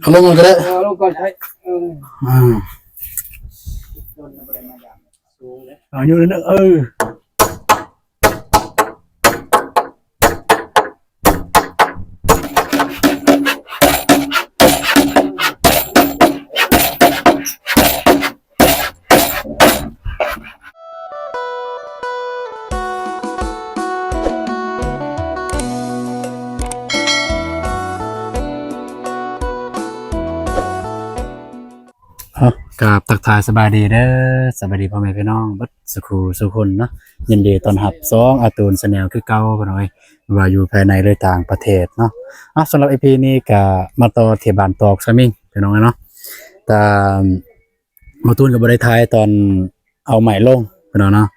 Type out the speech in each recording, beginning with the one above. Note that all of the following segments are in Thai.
เอาลงมันก็ได้ลงก่อนใช่อยู่นั่นกับตักทายสบายดีเด้อสบายดีพ่อแม่พี่น้องบัดสุขสุคนเนาะยินดีต้อนรับ2อาตูนแนลคือเก่าพ่อน้อยว่าอยู่ภายในหรือต่างประเทศเนาะสำหรับ EP นี้ก็มาต่อที่บ้านตอกซะมิงพี่น้องเนาะแต่มาตูนก็บ่ได้ทายตอนเอาใหม่ลงพี่น้องเนาะ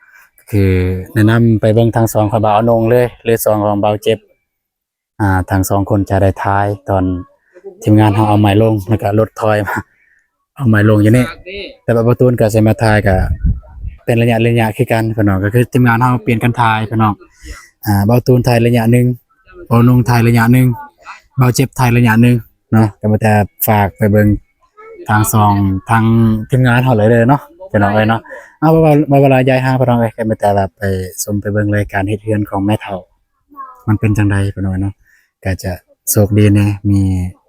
คือแนะนำไปเบิ่งทาง2ของบ่าวนงเลยหรือ2ของบ่าวเจ็บทาง2คนจะได้ทายตอนทีมงานเฮาเอาใหม่ลงแล้วก็รถถอยมาเอาไม้ลงอยู่นี่แต่ประตูนกับเซมาทายกับเป็นระยะคือกันพี่น้องก็คือทีมงานเฮาเปลี่ยนกันทายพี่น้องประตูนทายระยะนึงบ่นงทายระยะนึงเบาเจ็บทายระยะนึงเนาะก็มาแต่ฝากไปเบิ่งทางทางทีมงานเฮาเลยเนาะพี่น้องเอ้ยเนาะเวลายายหาพี่น้องเอ้ยก็มาแต่ไปชมไปเบิ่งรายการเฮ็ดเฮือนของแม่เฒ่ามันเป็นจังไดพี่น้องเนาะก็จะโชคดีแน่มี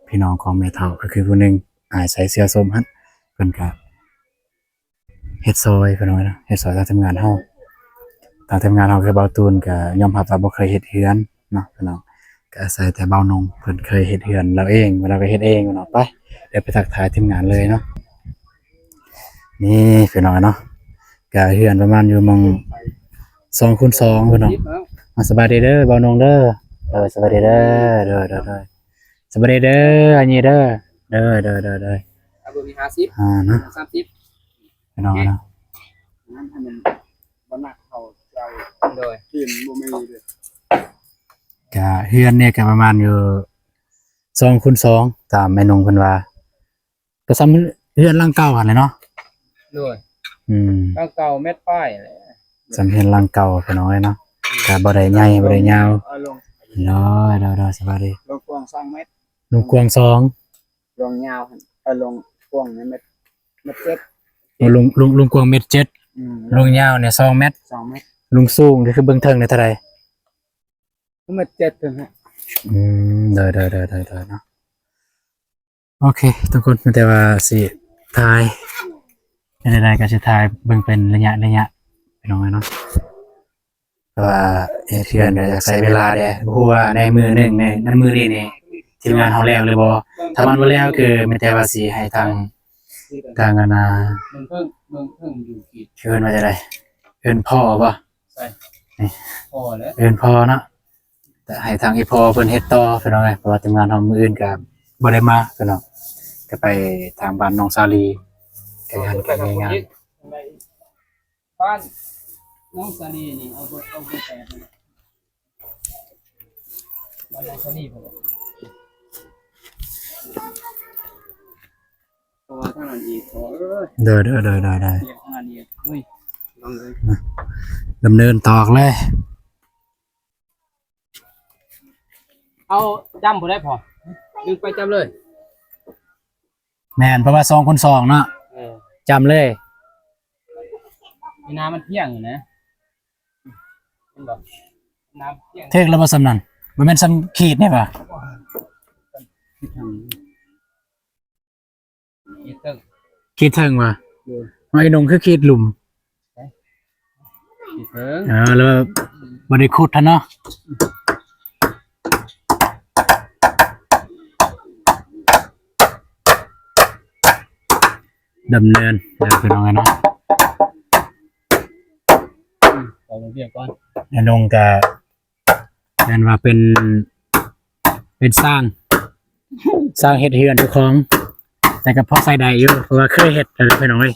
พี่น้องของแม่เฒ่าก็คือผู้นึงใส่เสื้อส้มหั่นเพิ่นก็เฮ็ดซอยเพิ่นว่าเฮ็ดซอยทางทำงานเฮาคือเบาตูนก็ยอมรับว่าบ่เคยเฮ็ดเฮือนเนาะพี่น้องก็อาศัยแต่เบานงเพิ่นเคยเฮ็ดเฮือนเราเองเราก็เฮ็ดเองเนาะไปเดี๋ยวไปทักทายทีมงานเลยเนาะนี่พี่น้องเนาะก็เฮือนประมาณอยู่มอง2x2พี่น้องสบายดีเด้อเบานงเด้อสบายดีเด้อเด้อสบายดีเด้ออันนี้เด้อเด้อ50นะ30พี่น้องเนาะนั่นให้มันบ่หนักเขาเจ้าโดยกินบ่มีเลยก็เฮือนเนี่ยก็ประมาณอยู่2x2ตามแม่นงเพิ่นว่าก็ซ้ำเฮือนหลังเก่าหั่นแหละเนาะโดยเก่าเม็ดป้ายแหละซ้ำเฮือนหลังเก่าพี่น้องเนาะก็บ่ได้ใหญ่บ่ได้ยาวน้อยเด้อสบายดีลงกว้าง2เมตรลงกว้าง2ลงยาวลงกว้างเม็ด7ลงกว้างเมตร7ลงยาวเนี่ย2เมตร2เมตรลงสูงนี่คือเบิ่งเทิงได้เท่าใดเมตร7ถึงฮะเด้อเนาะโอเคทุกคนแต่ว่าสิทายได้ก็สิทายเบิ่งเป็นระยะพี่น้องเนาะว่าเฮือนก็อยากใช้เวลาเด้ฮู้ว่าในมือนึงในมือนี้นี่ทีมงานเฮาแล้วหรือบ่ถ้ามันบ่แล้วคือแม้แต่ว่าสิให้ทางอันเพิ่งอยู่ขีดเอิ้นว่าจะได้เอิ้นพ่อบ่ใช่พ่อแล้วเอิ้นพ่อเนาะแต่ให้ทางอีพ่อเพิ่นเฮ็ดต่อพี่น้องเพราะว่าทีมงานเฮามื้ออื่นก็บ่ได้มาพี่น้องก็ไปทางบ้านน้องสาลีก็หันกันงานบ้านน้องสาลีนี่เอาไปแปะบ้านน้องสาลีบ่ตัวเท่านั้นอีกเด้อได้เท่านั้นอีกเฮ้ยลองเลยดำเนินต่อเลยเอาจำบ่ได้พอดึงไปจำเลยแม่นเพราะว่า2x2เนาะจำเลยมีน้ำมันเที่ยงอยู่นะเห็นบ่น้ำเที่ยงเทกแล้วบ่สำนั้นบ่แม่นสำขีดนี่ป่ะขีดเทิงว่ะไอ้นงคือขีดหลุมแล้วบ่ได้ขุดท่านเนาะดำเนินพี่น้องเนาะเอาเรียบก่อนไอ้นงก็แม่นว่าเป็นสร้างเฮ็ดเฮือนเจ้าของแต่ก็พอใส่ได้อยู่เพราะว่าเคยเฮ็ดแล้วพี่น้องเอ้ย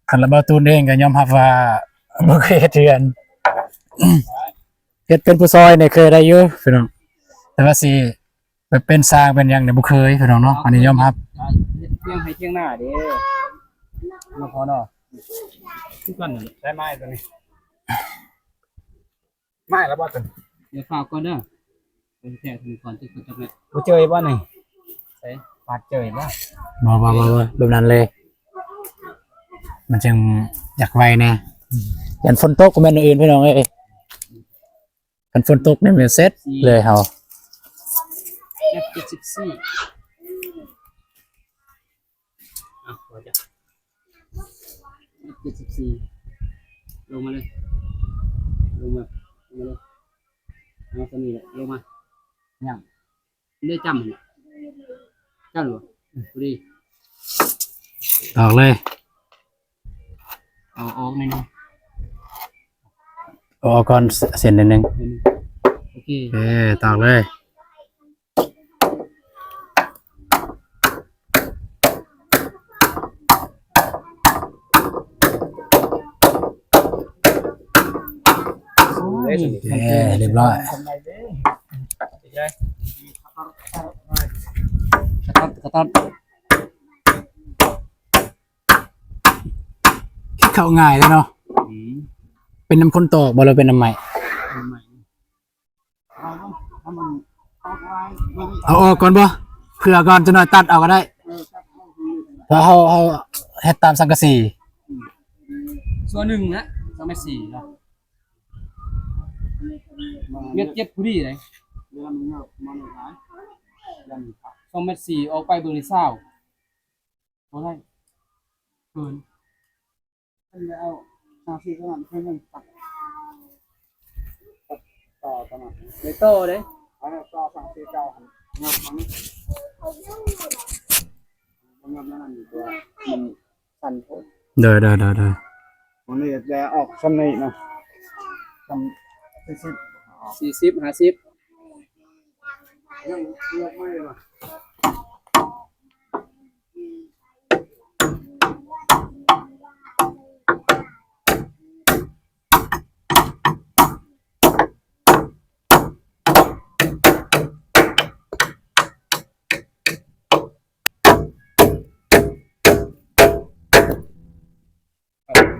คันละบ่ตูนเองก็ยอมรับว่าบ่เคยเฮ็ดเฮือนเฮ็ดเป็นผู้ซอยเนี่ยเคยได้อยู่พี่น้องแต่ว่าสิไปเป็นสร้างเป็นหยังเนี่ยบ่เคยพี่น้องเนาะอันนี้ยอมรับเที่ยงให้เที่ยงหน้าเด้มาพอเนาะทุกคนได้ไม้ตัวนี้ไม้แล้วบ่ตัวเดี๋ยวฝากก่อนเด้อเป็นแค่ถึงก่อนที่จะเม็ดบ่เจอบ่นี่ใส่ฝ าดเจยบ่ บ่แบบนั้นเลย มันจึงอยากไวแน่ยันฝนตกก็แม่นอื่นพี่น้องเอ้ยคันฝนตกนี่มันเซ็ตเลยเฮา F74อ่ะพอจ้ะ F74ลงมาเลยลงมาเลยเอาตัวนี้แหละลงมายังได้จำเนี่ยจำหรือพอดี ตอกเลย เอาออกหน่อยนึง เอาก่อนเส้นนิดนึง โอเค ตอกเลยเรียบร้อย กระตับ เข้าง่ายเลยเนาะเป็นน้ำข้นตอกบ่เราเป็นน้ำใหม่เอาออกก่อนบ่เผื่อก่อนจะหน่อยตัดเอาก็ได้เพราะเขาเฮ็ดตามสังกะสี ส่วนหนึ่งนะ2.4เมตรเนาะเม็ด7พอดีเลย2.4เมตรออกไปเบอร์ที่20บ่ได้เกินเอา30ประมาณเพิ่นตัดต่อประมาณในโตเด้ต่อ349ครับเนาะมันนั่นตัวมันสั่นโพด เด้อ มันนี่จะออกซ้ำนี่นะซ้ำ40 50ยังเลือกไม่เลยนะ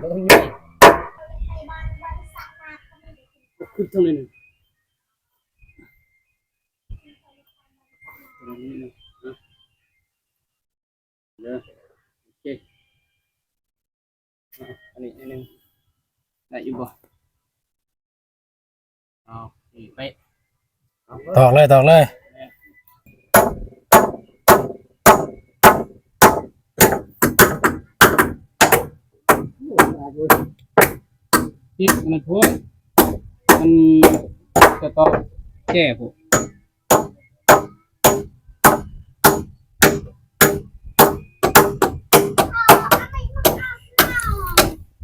บ่ต้องย่อยขึ้นตรงนี้นึงตรงนี้นึงเด้อโอเคอันนี้นิดนึงได้อยู่บ่เอานี่ไป ตอกเลย ที่มันพูดมันจะต้องแก้ผม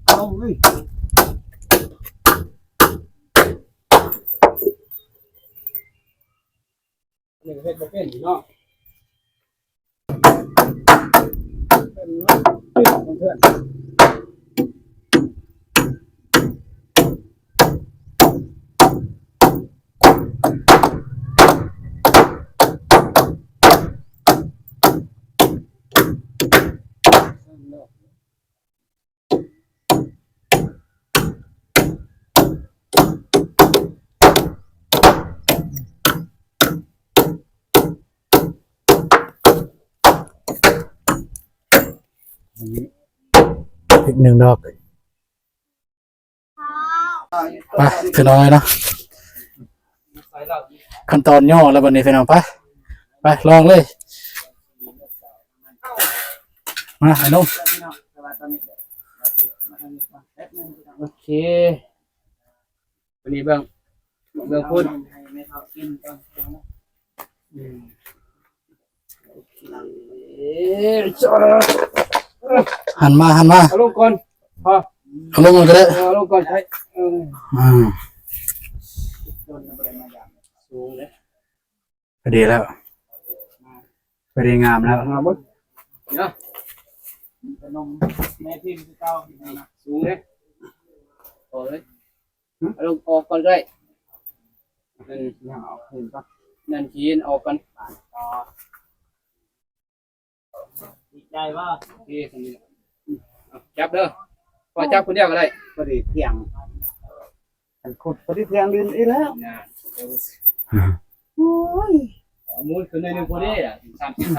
เอาเลย นี่ก็เฮ็ดบ่เป็นอยู่เนาะเป็นเนาะเพื่อนอีกหนึ่งดอกไปพี่น้องเนาะ ใส่แล้ว ขั้นตอนย่อแล้วบัดนี้พี่น้องไปลองเลยมาไอ้นุ่ม โอเควันนี้เบิ่งพูดหันมา เอาลงก่อนพอ เอาลงมาก็ได้ เอาลงก่อนใช้อ่า สูงเลย พอดีแล้วพอดีงามแล้ว มาบ่ เนาะ นมแม่พิมพ์เก่า สูงเลยโอ้ยเอาลงออกก่อนก็ได้นั่น ยังเอาเห็นปะ นั่นขีนออกก่อน ต่อดีใจว่า โอเคตรงนี้จับเด้อพอจับคนเดียวก็ได้ พอดีเที่ยงอันขุดพอดีเที่ยงดินอีกแล้ว นะ โอ้ย มูลขึ้นในหนึ่งพอดีอ่ะ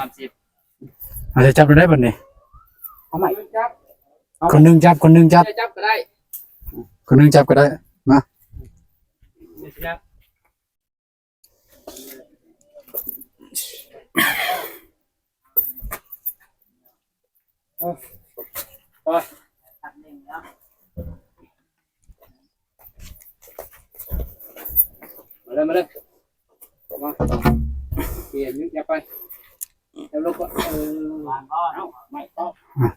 30 อาจจะจับได้บัดนี้ เอาใหม่จับ คนหนึงจับคนหนึงจับ จับก็ได้ คนหนึงจับก็ได้มา จับไปมาเลยมาเปลี่ยนนึกอย่าไปแล้วลูกก็เอาไม่ต้อง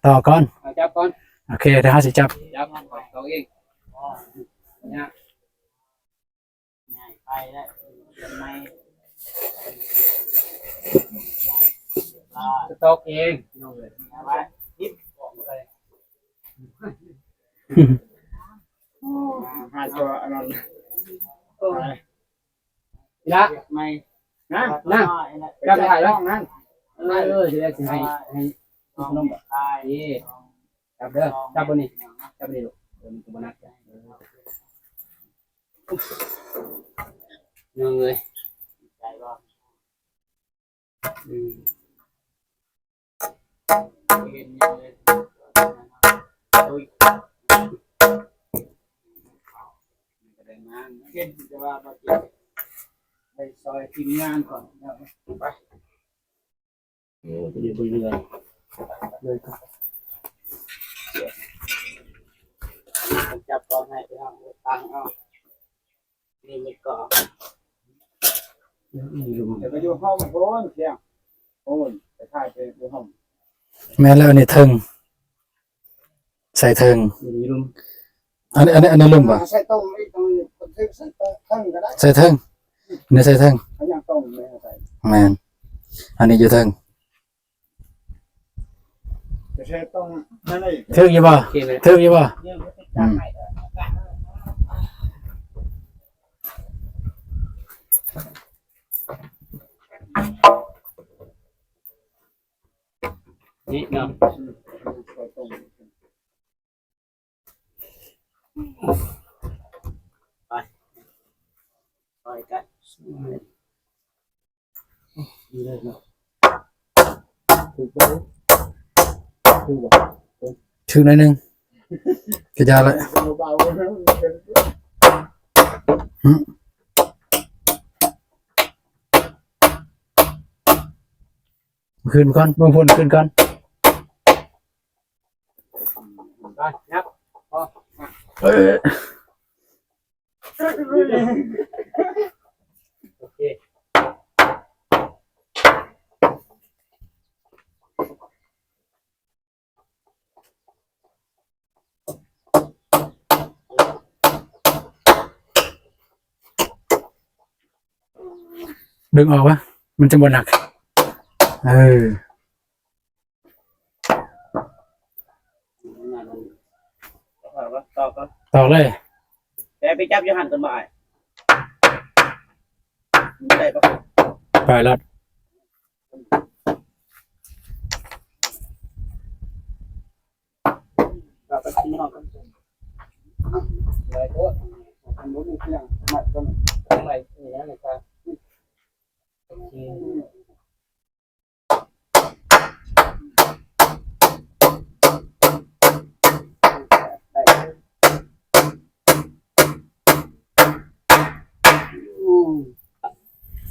ต่อก่อน จับก่อน โอเคเดี๋ยวเฮาสิจับ จับตัวเองเนี่ยไปแล้วไม่สต๊อกเองน้องเลยไปยิบบอกเลย หาตัวอันนั้น ละไม่นะนะจับถ่ายแล้ว นั่น จะได้สิให้ขนมแบบนี่จับเด้อจับบนนี้จับบนนี้ลูกมันก็บนักน้องเลยใจบ่เห็นยังเลยโอ้ยก็ได้งานเห็นจะว่าบ่เกี่ยวไปซอยทีมงานก่อนไปโอ้จะอยู่บนเรือเลยครับจับก่อนให้ไปเอาตังเอานี่มันก่อนเดี๋ยวไปอยู่ห้องโอนเสียงโอนไปถ่ายไปอยู่ห้อง แม่นแล้วอันนี้เทิงใส่เทิง นี่ลุง อันนี้ลุ่มป่ะ ใส่ต้มไอ้ตรงนี้คนซื้อใส่ต้มก็ได้ ใส่เทิงอันนี้ใส่เทิง เขายังต้มเลยใส่ แม่นอันนี้อยู่เทิง จะใช้ต้มนั่นเอง เทิงอยู่บ่ โอเคไหม เทิงอยู่บ่อืม นี่เนาะ ใส่ต้ม ไปกันนี่เลยเนาะถูกป่ะถูกป่ะ ถึงหน่อยหนึงก็ยาละ เบาๆ ขึ้นก่อนเบิ่งพุ่นขึ้นก่อน ไปนับ เออ โอเคดึงออกวะมันจะบ่หนักเออ ต่อก็ ต่อเลย แต่ไปจับยูหันต้นไม้ได้ปะ ไปแล้ว เราไปที่ห้องกันเลยโอ้ อันนู้นเสียงไม่ต้ม อะไรนี่นะนะครับโอเค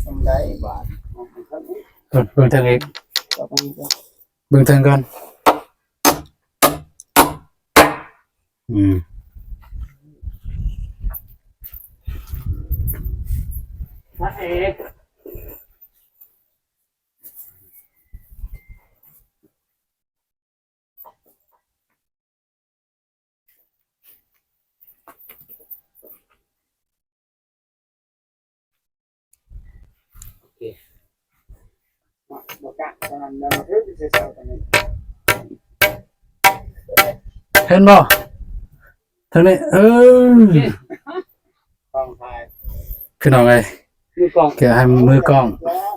สำได้บาท เบิ่งเทิงอีก ต่อไปก็ เบิ่งเทิงก่อนอืม พระเอก บอกกะตอนนั้นเราเพิ่งจะใส่ตอนนี้ เห็นบ่เทิงนี้เออ กองถ่าย คือน้องเอ้ย มือกอง เกี่ยวให้มือกล้อง แล้ว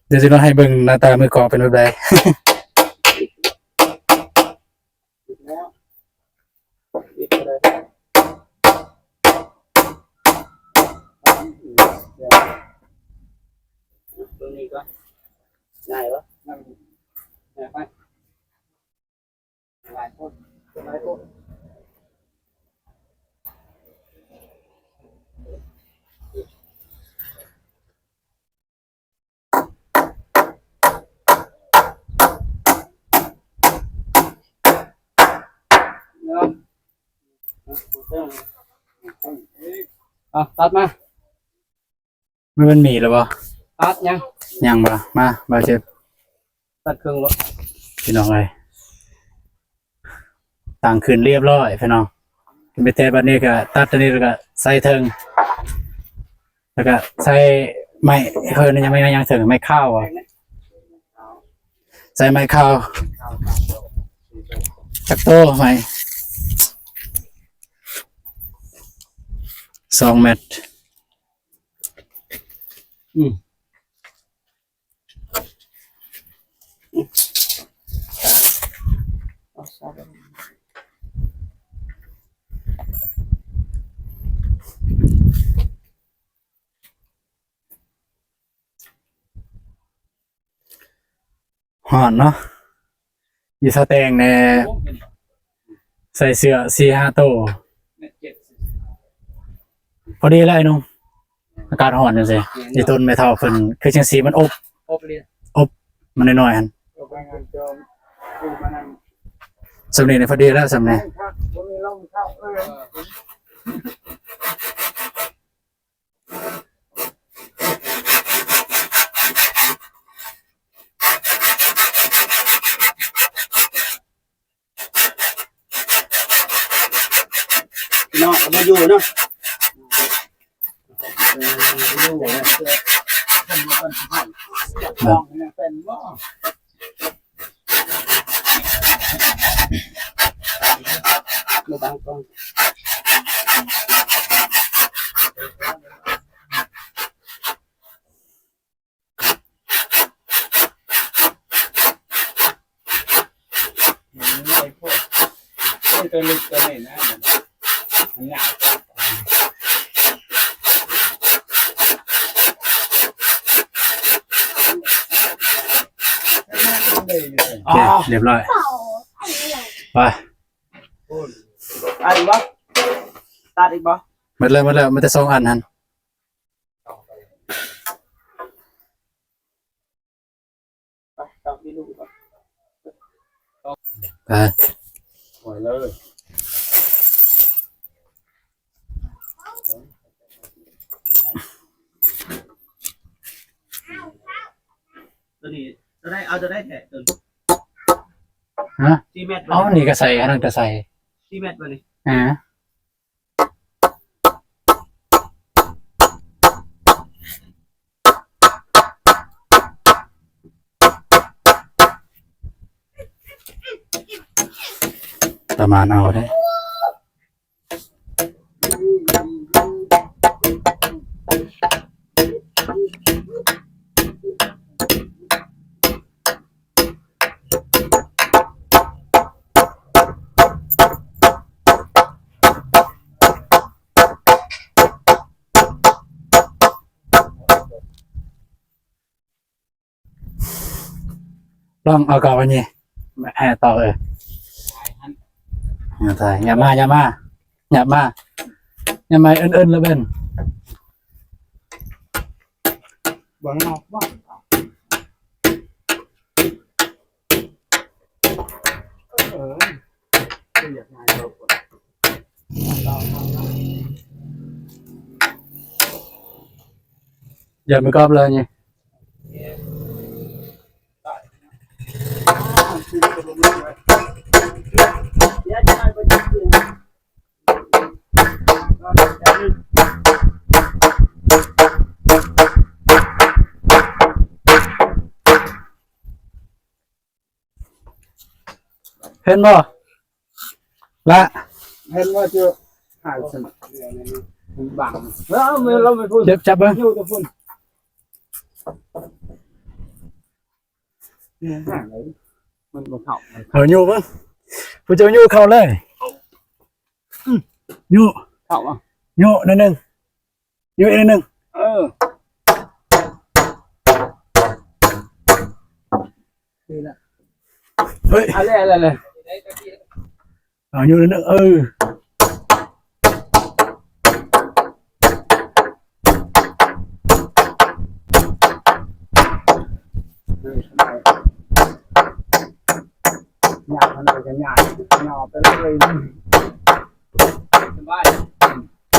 เดี๋ยวสิเราให้เบิ่งหน้าตามือกล้องเป็นแบบใด แล้ว ปิดเลย ตรงนี้ก็ง่ายวะ นั่น ง่ายไป ตัดมา มันมีแล้วบ่ ตัดยัง ยังบ่มาบ่เจ็บ ตัดเครื่องรถ พี่น้องเอ้ยต่างคืนเรียบร้อยพี่น้องไปแต่บัดนี้ก็ตัดตัวนี้แล้วก็ใส่เทิงแล้วก็ใส่ไม้เพิ่นยังไม่ยังถึงไม้ข้าวอ่ะใส่ไม้ข้าวจักโตไม้2 เม็ด หอนเนาะอยู่สแตงในใส่เสื้อ4-5 โตวพอดีแล้วไอ้หนุ่มอากาศร้อนจังซี่อีต้นไม้เฒ่าเพิ่นคือจังซี่มันอบ เรียน มันน้อยๆหั่น เอาไปงานจอมดูมานั่ง สำนี้นี่พอดีแล้วสำนี้ ครับผมมีลงเข้าเลย พี่น้องมาอยู่เนาะเป็นบ่ไม่บางกอง ตัวเล็กตัวนี้นะมันยาวโอเคเรียบร้อยไป ตัดอีกบ่ตัดอีกบ่ หมดแล้วมันจะ2 อันหั่น ตัดพี่ลูกก่อน ไป ปล่อยเลย ตัวนี้จะได้เอาจะได้แท้ตัว ฮะ 4 เมตร อ๋อนี่ก็ใส่อันนั้นก็ใส่ 4 เมตรบ่นี่ อ่าประมาณเอาได้ลองเอากลับอันนี้ต่ออย่าถ่ายอย่ามาเอิ้นแล้วเบน บางนอกบ้างอยากงานเราก่อน อย่ามือกอบเลยนี่เห็นบ่ละ เห็นว่าจะหายสมมันบังแล้วเราไม่พูด เจ็บจับเบิ่ง อยู่กับพุ่นเนี่ยห่างเลยมันบ่เข้า อยู่เบิ่งผู้เจ้าอยู่เข้าเลยอยู่ เข้าอ่ะ อยู่นิดนึงอยู่อีกนิดนึง เออนี่แหละ เฮ้ย อะไร อยู่นิดนึงหยาบมันเลยกันหยาบ หน่อไปเลยนี่ สบาย ทั้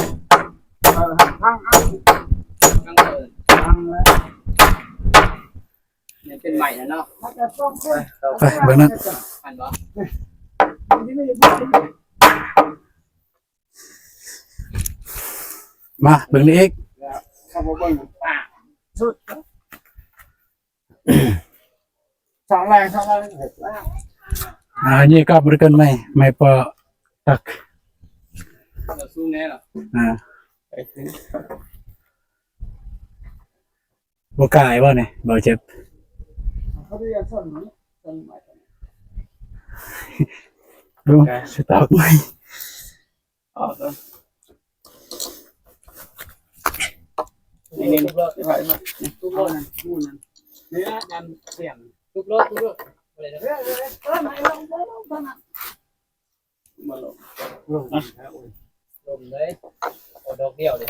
ง ทั้งเปิด ทั้งแล้ว เนี่ยเป็นใหม่นะเนาะ ถ้าจะต้องคน ไปเบิ่งนั้น อันบ่ ที่ไม่พูด มาเบิ่งนี่อีก แล้วเขาบอกว่าสุดสองแรงเท่านั้นเห็นแล้ว อันนี้ก็บริการไม่พอตัก เราสู้แน่หรอ บ่กล้าบ่เนี่ยบ่เจ็บ เขาเรียกส้นนี้ส้นใหม่ ดูสต๊อกไหม อ๋อต้น นี่ทุบรถ ที่ไหนมา ทุบรถนู่นนั่น นี่นะยันเสียง ทุบรถอะไรนะ ไม่ลงมาลงลง ลมเลยโอ้ดอกเดียวเลย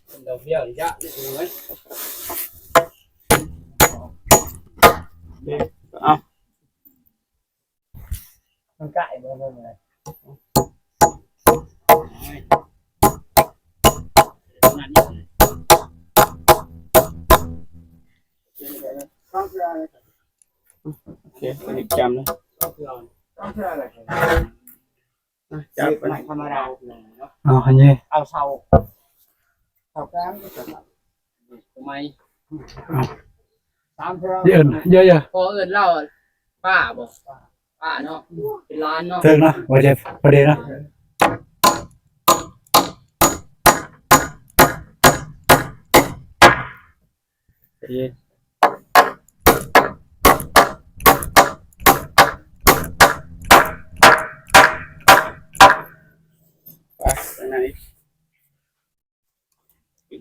เป็นดอกเดียวดิจ้ะดูไหม เอามันใกล้บ่ลงเลยต้องเชื่ออะไรโอเคติดจำนะต้องเชื่ออะไรจับไปธรรมดา เอาอันนี้ เอาเสาแก้มก็จะ ทำไม ตามเชื่อ เยินเยอะ พอเอิญเล่าป้าบอกป้าเนาะเป็นร้านเนาะ ๆเถิงนะบ่เจ็บบ่ดีนะ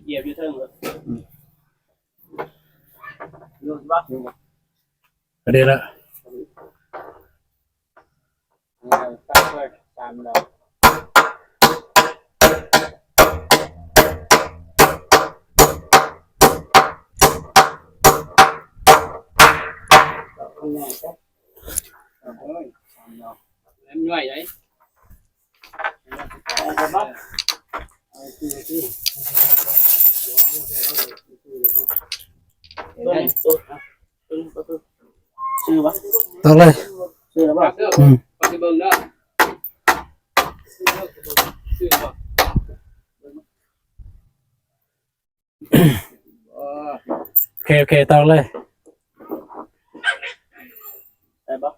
เหยียบอยู่เทิงเลย รู้ป่ะ บ่ดีละ ตั้งเลยตามเราคนไหนก็เอ้ยตามเรา แล้วย่อยไหน เอาไปบ้างเอาที่ที่ต้นชื่อวะ ตอกเลย ชื่อแล้ว ค ป่ะ รับเด้อปฏิบัติเด้อชื่อบ่โอเคตอกเลย ได้ป่ะ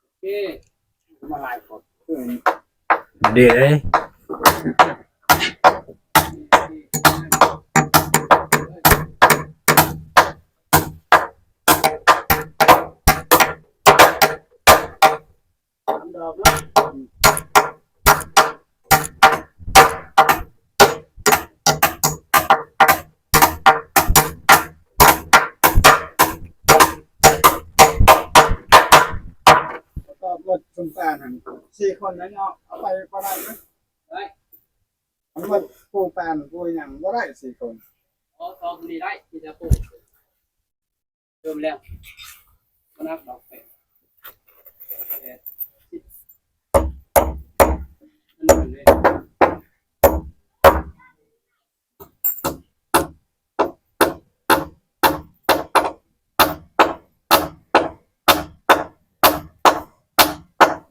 โอเค มาลายกดคือ ดีเลย ดอกนะก็รถชุมแป้นสี่คนนั้นเอาไปก็ได้ไหม ได้ มันว่าปูแป้นปูอย่างก็ได้สี่คน อ๋อทองดีได้ที่จะปลูกเริ่มแล้วก็นับดอกเป็ดนั่นเลย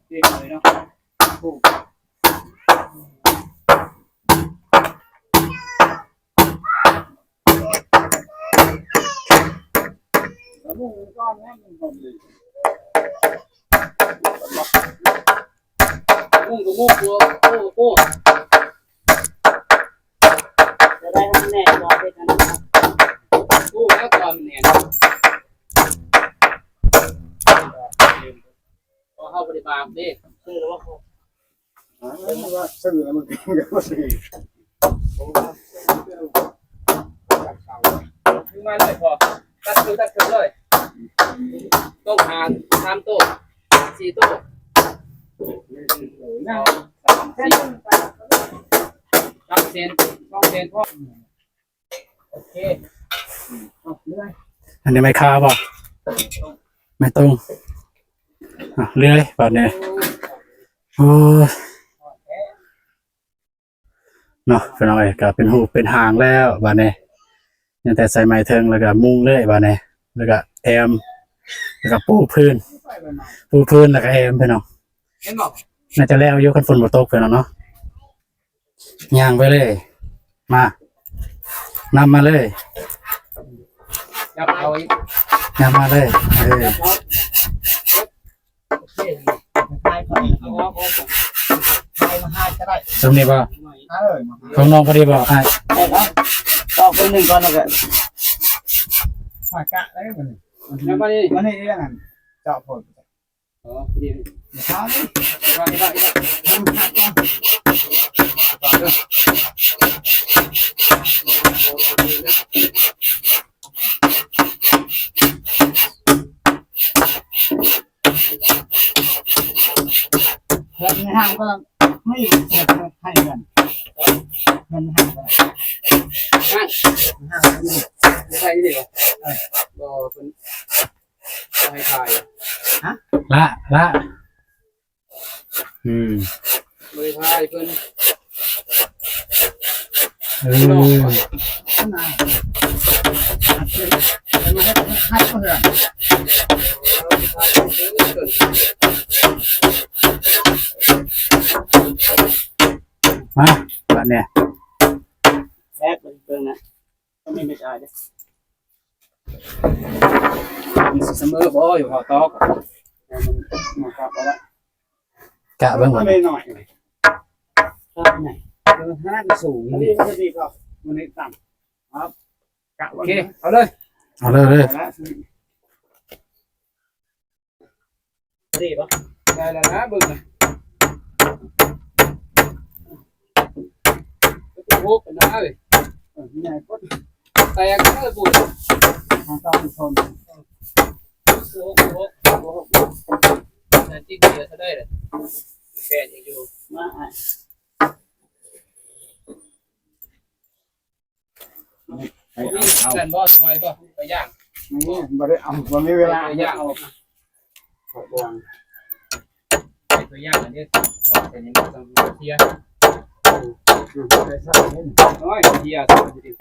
เด็กเลยเนาะปลูก แล้วมุ้งก้อนนี้มันคนดี มุ่งกับมุ่งตัวโอ้โอ้ จะได้ให้แน่รอไปกันนะ โอ้แล้วความเนี่ยพอเข้าปฏิบัติดิ ชื่อแล้วว่าเขาว่าชื่อแล้วมันก็ว่าชื่อ ขึ้นมาเลยพอตัดคือเลยต้องหา3โต๊ะ4โต๊ะ นั่ง 3 แค่ 4 นั้นไป 2 เซนพ่อโอเค เอาเรื่อย อันนี้ไม่คาบ่ไม่ตรงเลื่อยบาดเนี่ยโอ้ยเนาะเป็นอะไรก็เป็นหูเป็นหางแล้วบาดเนี่ยยังแต่ใส่ไม้เทิงแล้วก็มุงเลยบาดเนี่ยแล้วก็แอมแล้วก็ปูพื้นแล้วก็แอมไปเนาะ เห็นบอก น่าจะแล้วยกคันฝนบ่ตกไปเนาะย่างไปเลยมานำมาเลย จับเอาอีก นำมาเลยตรงนี้บ่ของน้องพอดีบ่อ้าย ต่อคนหนึ่งก่อนแล้วก็ฝากะได้มัน แล้วมาดิ มันให้เรื่องนั้นเจาะผล อ๋อดี เช้านี่ ได้ได้ได้ ทำขาดก่อน ต่อด้วย แล้วในห้างก็ไม่ให้กันเงินห้างก็ ห้างไม่ใช่ดิเหรอรอคนให้ถ่าย ละอืม ไม่ถ่ายเพิ่น เออ ขนาดมาให้ก็เถอะ มาบัดเนี่ย แอบเป็นนะก็ไม่ได้เลย เสมอบ่อยู่หอตอก มันมาครับแล้ว กะเบิ่งก่อน ไม่หน่อยครับไหนห้างสูงนี่มันดีครับมันนี่ต่ำครับกะ โอ ว่า เคเอาเลย เอาเลย ดีป่ะ ได้แล้วนะเบิ่งนะก็โหกนะเอ้ย นี่ไงก็ แตกเลยปุ่น ทางต้องชน โหกแต่จริงเดียวได้เลยแปดยังอยู่ มานี่กันบ่สวยบ่ไปย่าง นี่บ่ได้เอาบ่มีเวลา ไปย่าง เอาขอบวง ไปย่างอันนี้แต่ยังต้องเทีย ไปใส่เห็น น้อยเทียต้องดิ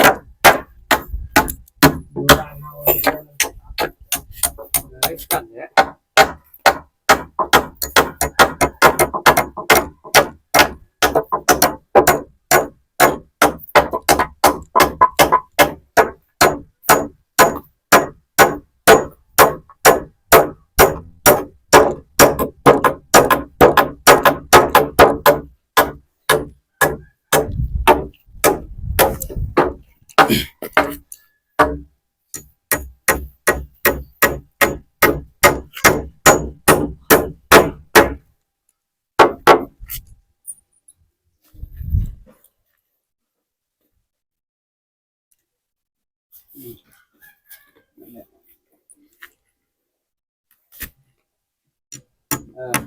ดูร้านเฮา เลยกันเนี่ย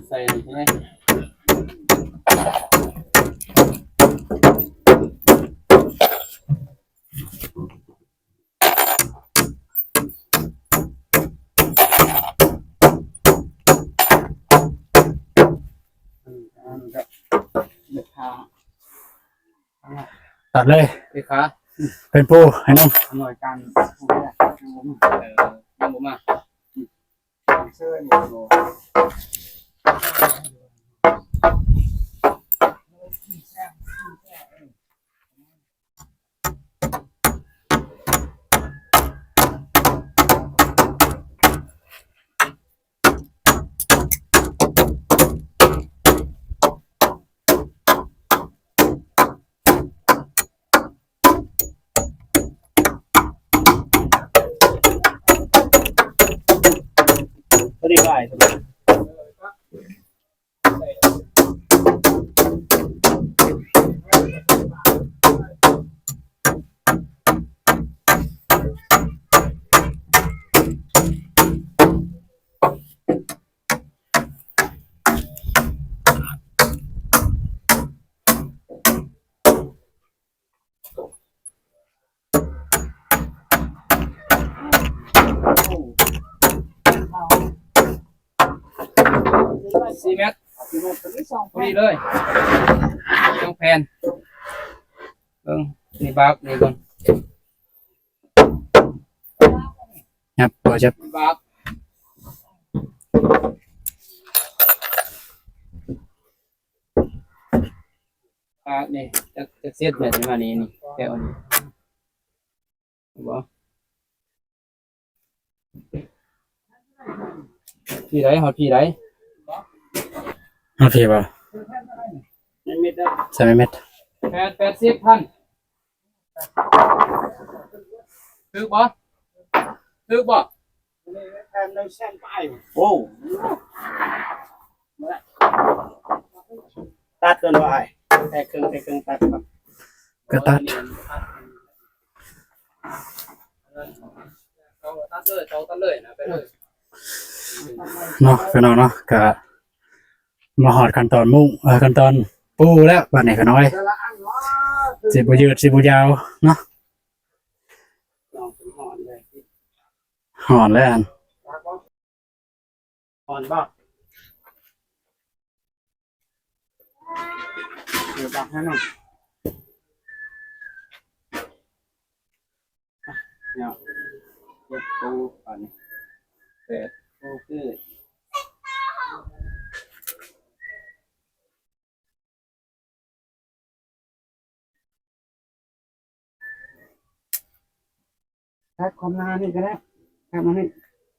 ใส่ใช่ไหมตัดเลย พี่ขา เป็นปูให้น้อง หน่วยการ ยังบ่มา เสื้อนี่โล ก็ดีไป 4 เมตรพอดีเลยต้องแผ่นเบิ่งนี่บักนี่ก่อน ครับบ่จะ บักนี่จะเสียดแบบนี้มานี่แก้วนี่บ่พี่ไหนฮอดพี่ไหน โอเคบ่ ไม่มีได้ 3เม็ด 80,000ถึกบ่ แทนเราแช่ไปโอ้ตัดกันไว้แต่เครื่องตัดครับ ก็ตัด ตัดเลยนะไปเลย เนาะพี่น้องเนาะก็มาฮอดขั้นตอนมุ่งขั้นตอนปูแล้วบัดนี้ก็น้อยสิบ่ยืดสิบ่ยาวเนาะ ลองเป็นหอนเลย หอนแล้วอัน หอนบ่เดี๋ยวบักให้หน่อยเนี่ยปูก่อนเป็ดปูคือแค่ความนานนี่ก็ได้แค่มานี่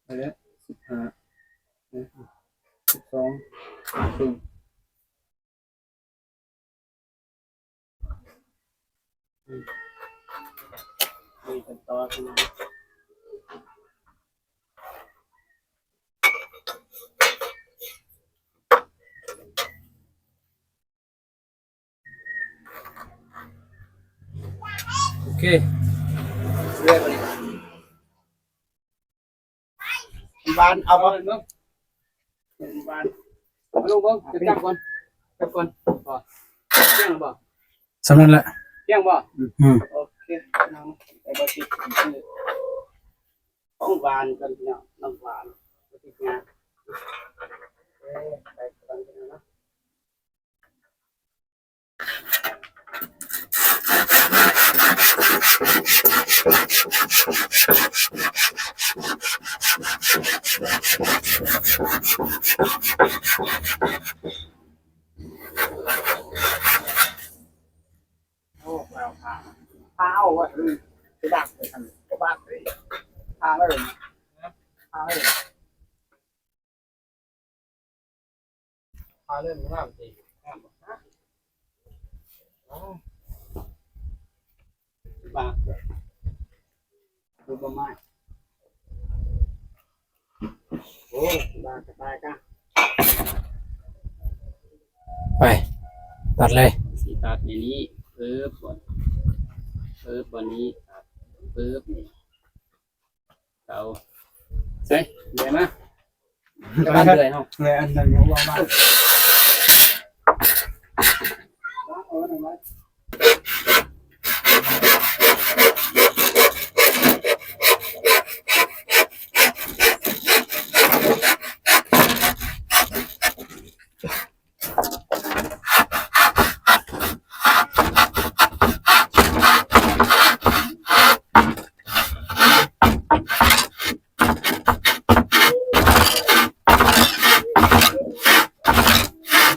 ไปเลย15 12 มีกันต่อขึ้นมาโอเคเรียบร้อย บ้านเอาบ่ เบิ่ง บ้าน เอาลงเบิ่งจะจับก่อนบ่เที่ยงบ่ สำนั้นแหละ เที่ยงบ่ โอเคน้องไอ้บ่ติดชื่อของบ้านกันเนาะน้ำหวานบ่ติดงานไปกันนะโอ้แววพาพาเอาว่าจะดักไปทำก็บ้านเลยพาเลยพาเลยพาเลยน้ำสิบ้านดูประมาณโอ้บ้านสบายกัน ไปตัดเลย สีตัดในนี้ปึ๊บวันนี้ตัดปึ๊บนี่เอาใช่เดี๋ยวมาจะบ้านเลยเฮา เลยอันนั้นว่าบ้าน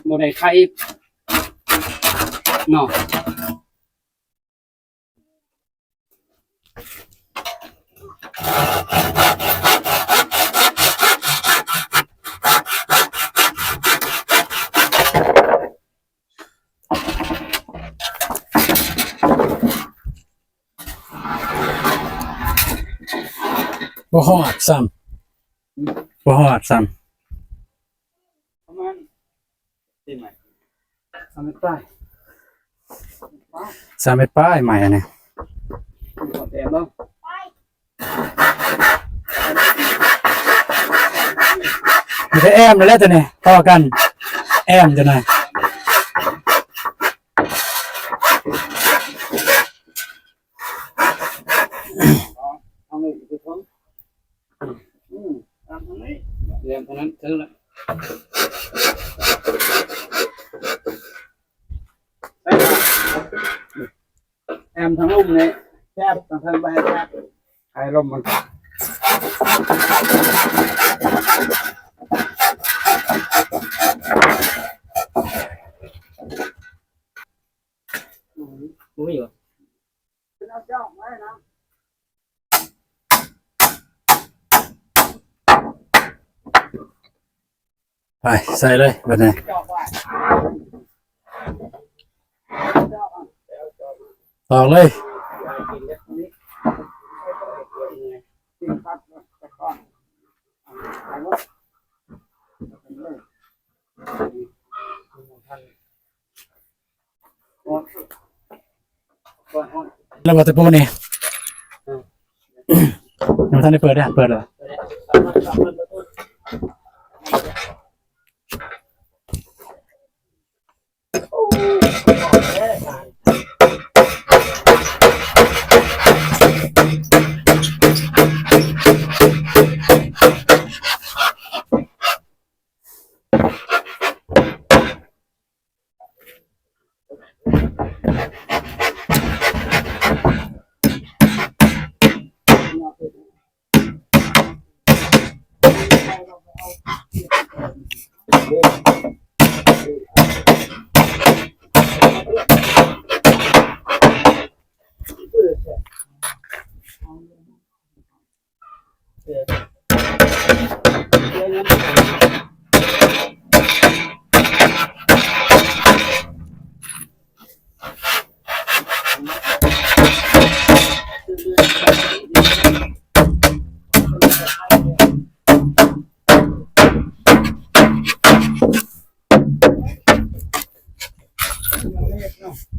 บ่ได้ไข่เนาะบ่ฮอดซ้ำบ่ฮอดซ้ ประมาณที่ไหน ทำไม่ได้ ำ3เม็ดป้ายใหม่อันนี้ ขอแต่เบิ่ง มีแต่แอมนั่นแหละตัวนี้ต่อกันแอมจังได๋ เอาเลยไปท้องตามตรงนี้ เรียนเท่านั้นถึงละ แอมทั้งลุ่มเลยแทบทั้งเทิงไปให้แทบไอ้ลมมันมึงไม่อยู่ ไปใส่เลยบัดนี้ตอกเลยแล้วบ่ตะปูนี่ยังบ่ทันได้เปิดเด้อเปิดเหรอ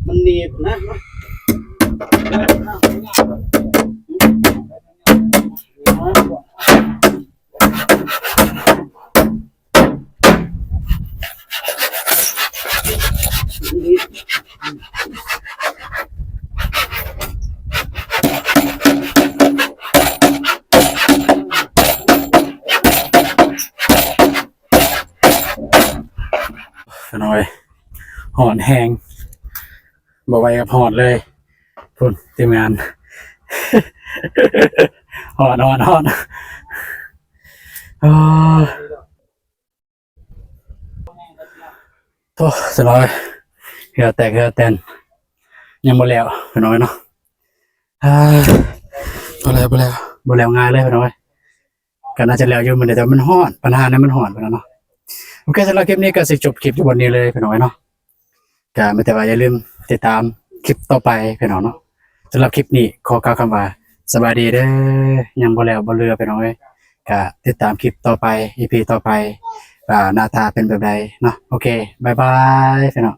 มันหนีบนะหน่อยหอนแหงบ่ไหวกับหอนเลยพุ่นทีมงาน หอนเออโธ่สบายเหือแตกเหือแตนยังบ่แล้วพี่น้อยเนาะบ่แล้วง่ายเลยพี่น้อยก็น่าจะแล้วอยู่มันแต่มันฮ้อนปัญหานั้นมันฮ้อนไปแล้วเนาะโอเคสำหรับคลิปนี้ก็สิจบคลิปอยู่บนนี้เลยพี่น้อยเนาะก็ไม่แต่ว่าอย่าลืมติดตามคลิปต่อไปพี่น้องเนาะสำหรับคลิปนี้ขอกล่าวคำว่าสบายดีเด้อยังบ่แล้วบ่เรือพี่น้อยก็ติดตามคลิปต่อไป EP ต่อไปหน้าตาเป็นแบบใดเนาะโอเคบ๊ายบายพี่น้อง